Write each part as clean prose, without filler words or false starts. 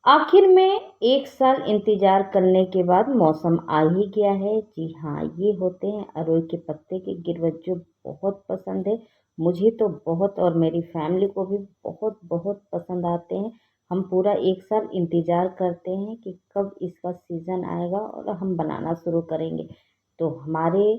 आखिर में 1 साल इंतज़ार करने के बाद मौसम आ ही गया है। जी हाँ, ये होते हैं अरोई के पत्ते के गिरवट जो बहुत पसंद है। मुझे तो बहुत और मेरी फैमिली को भी बहुत पसंद आते हैं। हम पूरा 1 साल इंतज़ार करते हैं कि कब इसका सीज़न आएगा और हम बनाना शुरू करेंगे। तो हमारे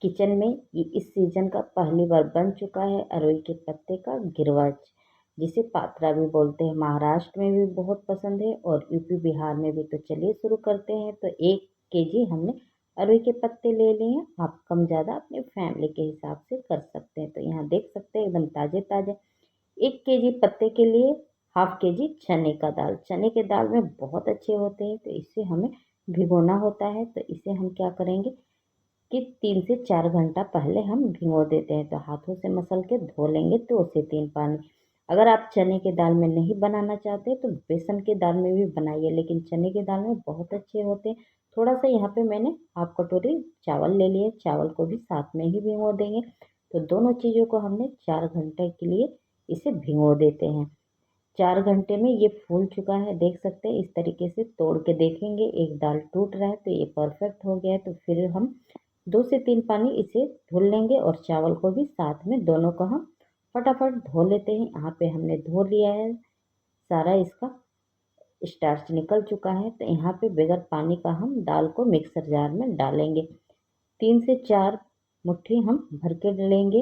किचन में ये इस सीज़न का पहली बार बन चुका है अरोई के पत्ते का गिरवच। जिसे पात्रा भी बोलते हैं। महाराष्ट्र में भी बहुत पसंद है और यूपी बिहार में भी। तो चलिए शुरू करते हैं। तो 1 केजी हमने अरवी के पत्ते ले लिए हैं। आप कम ज़्यादा अपनी फैमिली के हिसाब से कर सकते हैं। तो यहाँ देख सकते हैं एकदम ताज़े ताज़े 1 केजी पत्ते के लिए हाफ केजी चने का दाल। चने के दाल में बहुत अच्छे होते हैं तो इसे हमें भिगोना होता है। तो इसे हम क्या करेंगे कि 3 से 4 घंटा पहले हम भिगो देते हैं। तो हाथों से मसल के धो लेंगे 2 से 3 पानी। अगर आप चने की दाल में नहीं बनाना चाहते तो बेसन की दाल में भी बनाइए, लेकिन चने की दाल में बहुत अच्छे होते हैं। थोड़ा सा यहाँ पे मैंने हाफ कटोरी चावल ले लिए, चावल को भी साथ में ही भिगो देंगे। तो दोनों चीज़ों को हमने 4 घंटे के लिए इसे भिगो देते हैं। 4 घंटे में ये फूल चुका है, देख सकते हैं। इस तरीके से तोड़ के देखेंगे एक दाल टूट रहा है तो ये परफेक्ट हो गया है। तो फिर हम 2 से 3 पानी इसे धुल लेंगे और चावल को भी साथ में दोनों को हम फटाफट धो लेते हैं। यहाँ पे हमने धो लिया है, सारा इसका स्टार्च निकल चुका है। तो यहाँ पे बगैर पानी का हम दाल को मिक्सर जार में डालेंगे। 3 से 4 मुट्ठी हम भर के लेंगे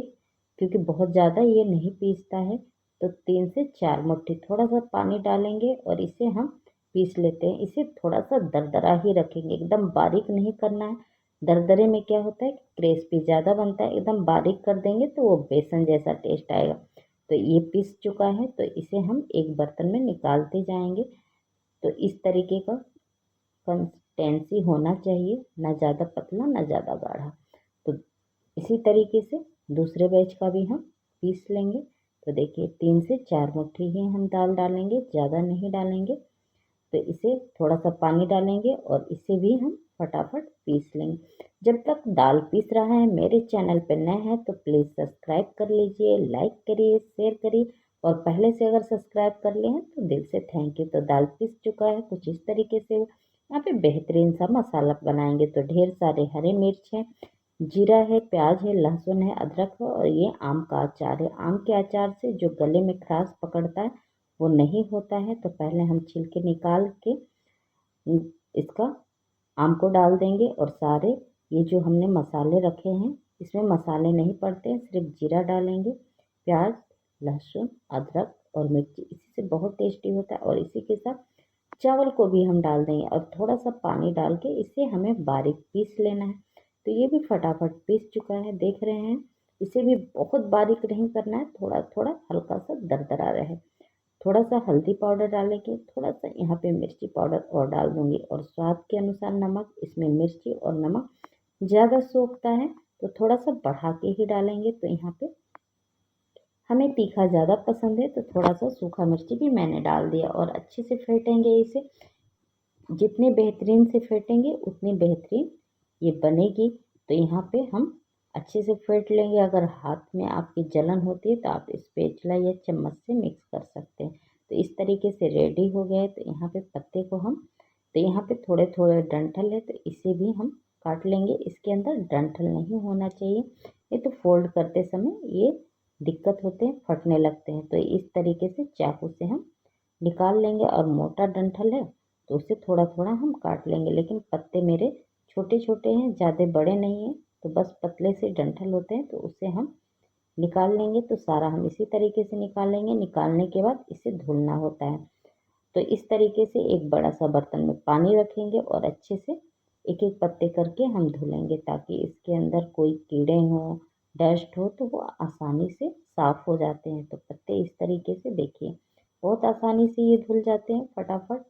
क्योंकि बहुत ज़्यादा ये नहीं पीसता है। तो 3 से 4 मुट्ठी थोड़ा सा पानी डालेंगे और इसे हम पीस लेते हैं। इसे थोड़ा सा दरदरा ही रखेंगे, एकदम बारीक नहीं करना है। दरदरे में क्या होता है कि क्रिस्पी ज़्यादा बनता है, एकदम बारीक कर देंगे तो वो बेसन जैसा टेस्ट आएगा। तो ये पीस चुका है तो इसे हम एक बर्तन में निकालते जाएंगे। तो इस तरीके का कंसिस्टेंसी होना चाहिए, ना ज़्यादा पतला ना ज़्यादा गाढ़ा। तो इसी तरीके से दूसरे बैच का भी हम पीस लेंगे। तो देखिए 3 से 4 मुट्ठी ही हम दाल डालेंगे, ज़्यादा नहीं डालेंगे। तो इसे थोड़ा सा पानी डालेंगे और इसे भी हम फटाफट पीस लेंगे। जब तक दाल पीस रहा है, मेरे चैनल पर नए हैं तो प्लीज़ सब्सक्राइब कर लीजिए, लाइक करिए, शेयर करिए। और पहले से अगर सब्सक्राइब कर लिए हैं तो दिल से थैंक यू। तो दाल पीस चुका है कुछ इस तरीके से। यहाँ पे बेहतरीन सा मसाला बनाएंगे। तो ढेर सारे हरे मिर्च हैं, जीरा है, प्याज है, लहसुन है, अदरक है और ये आम का अचार है। आम के अचार से जो गले में खराश पकड़ता है वो नहीं होता है। तो पहले हम छिलके निकाल के इसका आम को डाल देंगे और सारे ये जो हमने मसाले रखे हैं इसमें मसाले नहीं पड़ते हैं, सिर्फ जीरा डालेंगे, प्याज, लहसुन, अदरक और मिर्ची। इसी से बहुत टेस्टी होता है। और इसी के साथ चावल को भी हम डाल देंगे और थोड़ा सा पानी डाल के इसे हमें बारीक पीस लेना है। तो ये भी फटाफट पीस चुका है, देख रहे हैं। इसे भी बहुत बारीक नहीं करना है, थोड़ा थोड़ा हल्का सा दरदरा रहे। थोड़ा सा हल्दी पाउडर डालेंगे, थोड़ा सा यहाँ पे मिर्ची पाउडर और डाल दूंगी और स्वाद के अनुसार नमक। इसमें मिर्ची और नमक ज़्यादा सोखता है तो थोड़ा सा बढ़ा के ही डालेंगे। तो यहाँ पे हमें तीखा ज़्यादा पसंद है तो थोड़ा सा सूखा मिर्ची भी मैंने डाल दिया और अच्छे से फेंटेंगे इसे। जितने बेहतरीन से फेंटेंगे उतनी बेहतरीन ये बनेगी। तो यहाँ पे हम अच्छे से फेंट लेंगे। अगर हाथ में आपकी जलन होती है तो आप स्पैचुला या चम्मच से मिक्स कर सकते हैं। तो इस तरीके से रेडी हो गया है। तो यहाँ पे पत्ते को हम, तो यहाँ पे थोड़े थोड़े डंठल है तो इसे भी हम काट लेंगे। इसके अंदर डंठल नहीं होना चाहिए, ये तो फोल्ड करते समय ये दिक्कत होते हैं, फटने लगते हैं। तो इस तरीके से चाकू से हम निकाल लेंगे। और मोटा डंठल है तो उसे थोड़ा थोड़ा हम काट लेंगे। लेकिन पत्ते मेरे छोटे छोटे हैं, ज़्यादा बड़े नहीं हैं, तो बस पतले से डंठल होते हैं तो उसे हम निकाल लेंगे। तो सारा हम इसी तरीके से निकालेंगे। निकालने के बाद इसे धुलना होता है। तो इस तरीके से एक बड़ा सा बर्तन में पानी रखेंगे और अच्छे से एक एक पत्ते करके हम धुलेंगे ताकि इसके अंदर कोई कीड़े हों, डस्ट हो तो वो आसानी से साफ हो जाते हैं। तो पत्ते इस तरीके से देखिए बहुत आसानी से ये धुल जाते हैं फटाफट।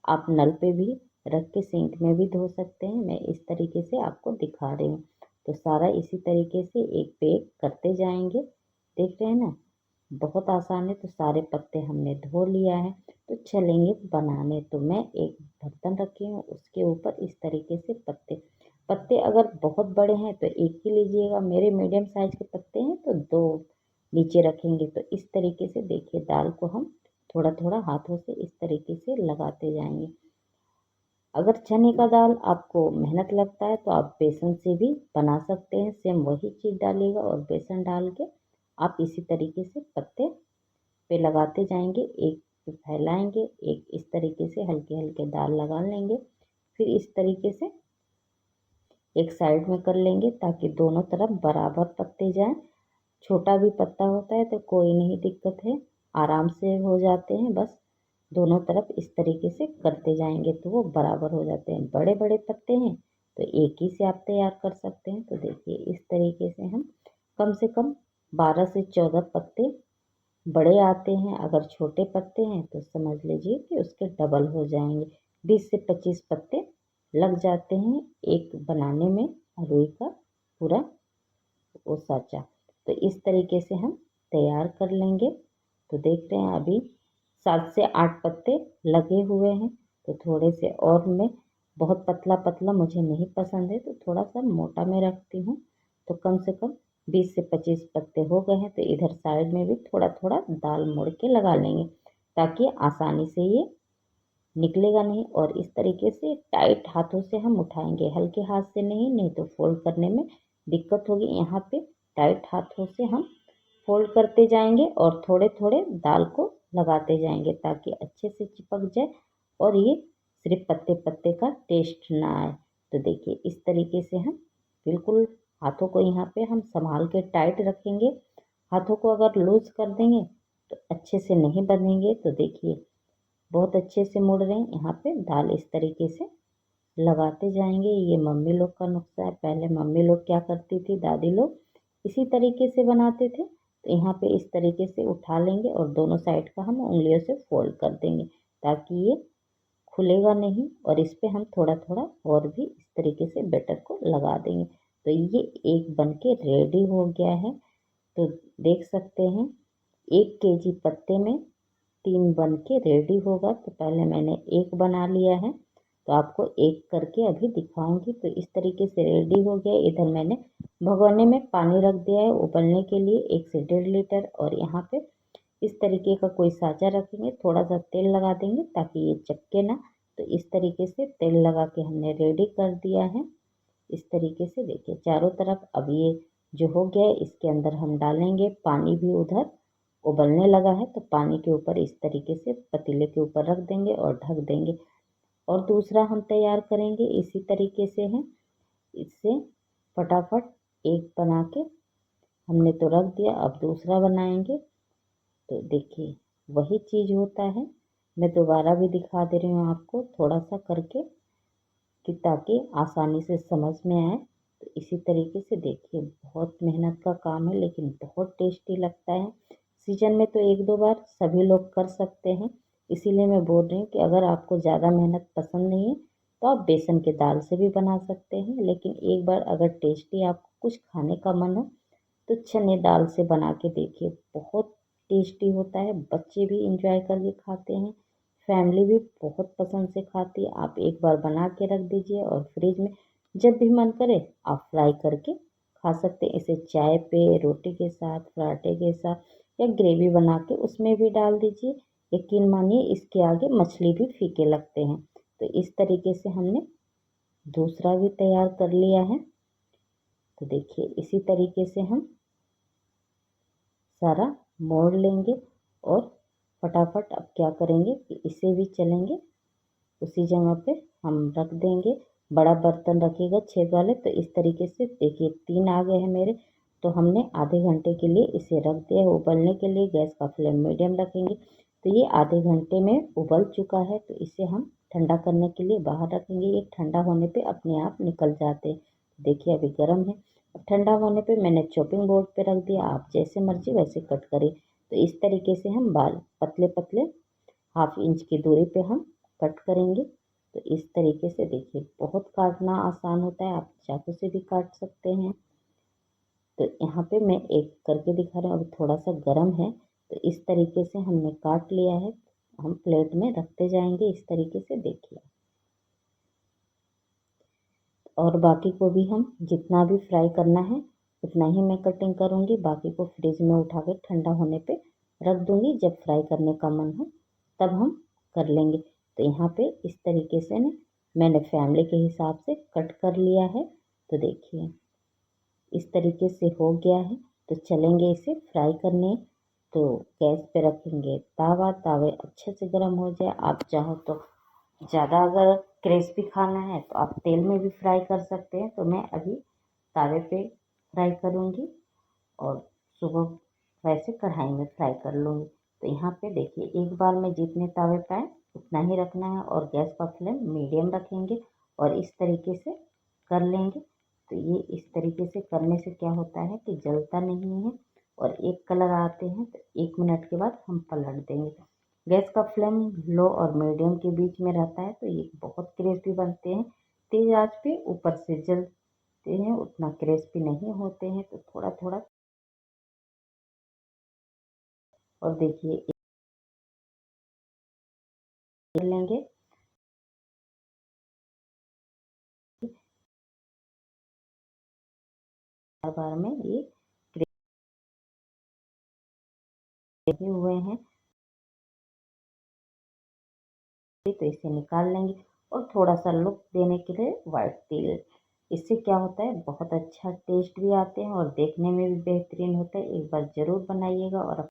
आप नल पे भी रख के सिंक में भी धो सकते हैं। मैं इस तरीके से आपको दिखा रही हूँ। तो सारा इसी तरीके से एक पे एक करते जाएंगे। देख रहे हैं ना, बहुत आसान है। तो सारे पत्ते हमने धो लिया है तो चलेंगे बनाने। तो मैं एक बर्तन रखी हूँ, उसके ऊपर इस तरीके से पत्ते, पत्ते अगर बहुत बड़े हैं तो एक ही लीजिएगा, मेरे मीडियम साइज के पत्ते हैं तो 2 नीचे रखेंगे। तो इस तरीके से देखिए दाल को हम थोड़ा थोड़ा हाथों से इस तरीके से लगाते जाएंगे। अगर चने का दाल आपको मेहनत लगता है तो आप बेसन से भी बना सकते हैं, सेम वही चीज़ डालिएगा और बेसन डाल के आप इसी तरीके से पत्ते पे लगाते जाएंगे, एक पे फैलाएंगे, एक इस तरीके से हल्के हल्के दाल लगा लेंगे, फिर इस तरीके से एक साइड में कर लेंगे ताकि दोनों तरफ बराबर पत्ते जाएं। छोटा भी पत्ता होता है तो कोई नहीं दिक्कत है, आराम से हो जाते हैं, बस दोनों तरफ इस तरीके से करते जाएंगे तो वो बराबर हो जाते हैं। बड़े बड़े पत्ते हैं तो एक ही से आप तैयार कर सकते हैं। तो देखिए इस तरीके से कम 12 से 14 पत्ते बड़े आते हैं, अगर छोटे पत्ते हैं तो समझ लीजिए कि उसके डबल हो जाएंगे। 20 से 25 पत्ते लग जाते हैं एक बनाने में रुई का पूरा वो साँचा। तो इस तरीके से हम तैयार कर लेंगे। तो देख रहे हैं अभी 7 से 8 पत्ते लगे हुए हैं। तो थोड़े से और मैं बहुत पतला पतला मुझे नहीं पसंद है तो थोड़ा सा मोटा मैं रखती हूँ। तो कम से कम 20 से 25 पत्ते हो गए हैं। तो इधर साइड में भी थोड़ा थोड़ा दाल मोड़ के लगा लेंगे ताकि आसानी से ये निकलेगा नहीं। और इस तरीके से टाइट हाथों से हम उठाएंगे, हल्के हाथ से नहीं, नहीं तो फोल्ड करने में दिक्कत होगी। यहाँ पे टाइट हाथों से हम फोल्ड करते जाएंगे और थोड़े थोड़े दाल को लगाते जाएंगे ताकि अच्छे से चिपक जाए और ये सिर्फ पत्ते पत्ते का टेस्ट ना आए। तो देखिए इस तरीके से हम बिल्कुल हाथों को यहाँ पे हम संभाल के टाइट रखेंगे। हाथों को अगर लूज कर देंगे तो अच्छे से नहीं बनेंगे। तो देखिए बहुत अच्छे से मुड़ रहे हैं। यहाँ पे दाल इस तरीके से लगाते जाएंगे। ये मम्मी लोग का नुस्खा है, पहले मम्मी लोग क्या करती थी, दादी लोग इसी तरीके से बनाते थे। तो यहाँ पे इस तरीके से उठा लेंगे और दोनों साइड का हम उंगलियों से फोल्ड कर देंगे ताकि ये खुलेगा नहीं। और इस पे हम थोड़ा थोड़ा और भी इस तरीके से बैटर को लगा देंगे। तो ये एक बन के रेडी हो गया है। तो देख सकते हैं 1 केजी पत्ते में 3 बन के रेडी होगा। तो पहले मैंने एक बना लिया है तो आपको एक करके अभी दिखाऊंगी। तो इस तरीके से रेडी हो गया। इधर मैंने भगोने में पानी रख दिया है उबलने के लिए 1 से 1.5 लीटर। और यहाँ पे इस तरीके का कोई साँचा रखेंगे, थोड़ा सा तेल लगा देंगे ताकि ये चिपके ना। तो इस तरीके से तेल लगा के हमने रेडी कर दिया है। इस तरीके से देखिए चारों तरफ। अब ये जो हो गया है इसके अंदर हम डालेंगे पानी, भी उधर उबलने लगा है तो पानी के ऊपर इस तरीके से पतीले के ऊपर रख देंगे और ढक देंगे। और दूसरा हम तैयार करेंगे इसी तरीके से है। इससे फटाफट एक बना के हमने तो रख दिया, अब दूसरा बनाएंगे। तो देखिए वही चीज़ होता है, मैं दोबारा भी दिखा दे रही हूँ आपको थोड़ा सा करके कि ताकि आसानी से समझ में आए। तो इसी तरीके से देखिए बहुत मेहनत का काम है लेकिन बहुत टेस्टी लगता है। सीजन में तो 1-2 बार सभी लोग कर सकते हैं। इसीलिए मैं बोल रही हूँ कि अगर आपको ज़्यादा मेहनत पसंद नहीं है तो आप बेसन के दाल से भी बना सकते हैं। लेकिन एक बार अगर टेस्टी आपको कुछ खाने का मन हो तो चने दाल से बना के देखिए, बहुत टेस्टी होता है। बच्चे भी इंजॉय करके खाते हैं, फैमिली भी बहुत पसंद से खाती है। आप एक बार बना के रख दीजिए और फ्रिज में जब भी मन करे आप फ्राई करके खा सकते हैं। इसे चाय पे, रोटी के साथ, पराठे के साथ या ग्रेवी बना के उसमें भी डाल दीजिए। यकीन मानिए इसके आगे मछली भी फीके लगते हैं। तो इस तरीके से हमने दूसरा भी तैयार कर लिया है। तो देखिए इसी तरीके से हम सारा मोड़ लेंगे और फटाफट अब क्या करेंगे कि इसे भी चलेंगे उसी जगह पे हम रख देंगे। बड़ा बर्तन रखिएगा छेद वाले। तो इस तरीके से देखिए 3 आ गए हैं मेरे। तो हमने आधे घंटे के लिए इसे रख दिया है उबलने के लिए। गैस का फ्लेम मीडियम रखेंगे। तो ये आधे घंटे में उबल चुका है। तो इसे हम ठंडा करने के लिए बाहर रखेंगे। ये ठंडा होने पे अपने आप निकल जाते हैं। देखिए अभी गर्म है। अब ठंडा होने पे मैंने चॉपिंग बोर्ड पे रख दिया, आप जैसे मर्जी वैसे कट करें। तो इस तरीके से हम बाल पतले पतले 1/2 इंच की दूरी पे हम कट करेंगे। तो इस तरीके से देखिए बहुत काटना आसान होता है, आप चाकू से भी काट सकते हैं। तो यहाँ पे मैं एक करके दिखा रहा हूँ, अभी थोड़ा सा गर्म है। तो इस तरीके से हमने काट लिया है। हम प्लेट में रखते जाएंगे इस तरीके से देखिए। और बाकी को भी हम जितना भी फ्राई करना है उतना ही मैं कटिंग करूँगी। बाकी को फ्रिज में उठा के ठंडा होने पे रख दूँगी, जब फ्राई करने का मन हो तब हम कर लेंगे। तो यहाँ पे इस तरीके से ना मैंने फैमिली के हिसाब से कट कर लिया है। तो देखिए इस तरीके से हो गया है। तो चलेंगे इसे फ्राई करने। तो गैस पे रखेंगे तावा, तावे अच्छे से गर्म हो जाए। आप चाहो तो ज़्यादा अगर क्रिस्पी खाना है तो आप तेल में भी फ्राई कर सकते हैं। तो मैं अभी तावे पे फ्राई करूँगी और सुबह वैसे कढ़ाई में फ्राई कर लूँगी। तो यहाँ पे देखिए एक बार में जितने तावे पे आए उतना ही रखना है और गैस का फ्लेम मीडियम रखेंगे और इस तरीके से कर लेंगे। तो ये इस तरीके से करने से क्या होता है कि जलता नहीं है और एक कलर आते हैं। तो 1 मिनट के बाद हम पलट देंगे। गैस का फ्लेम लो और मीडियम के बीच में रहता है तो ये बहुत क्रिस्पी बनते हैं। तेज़ आंच पे ऊपर से जलते हैं, उतना क्रिस्पी नहीं होते हैं। तो थोड़ा थोड़ा और देखिए लेंगे बार बार में ये ग्रेवी हुए हैं। तो इसे निकाल लेंगे और थोड़ा सा लुक देने के लिए वाइट तिल, इससे क्या होता है बहुत अच्छा टेस्ट भी आते हैं और देखने में भी बेहतरीन होता है। एक बार ज़रूर बनाइएगा और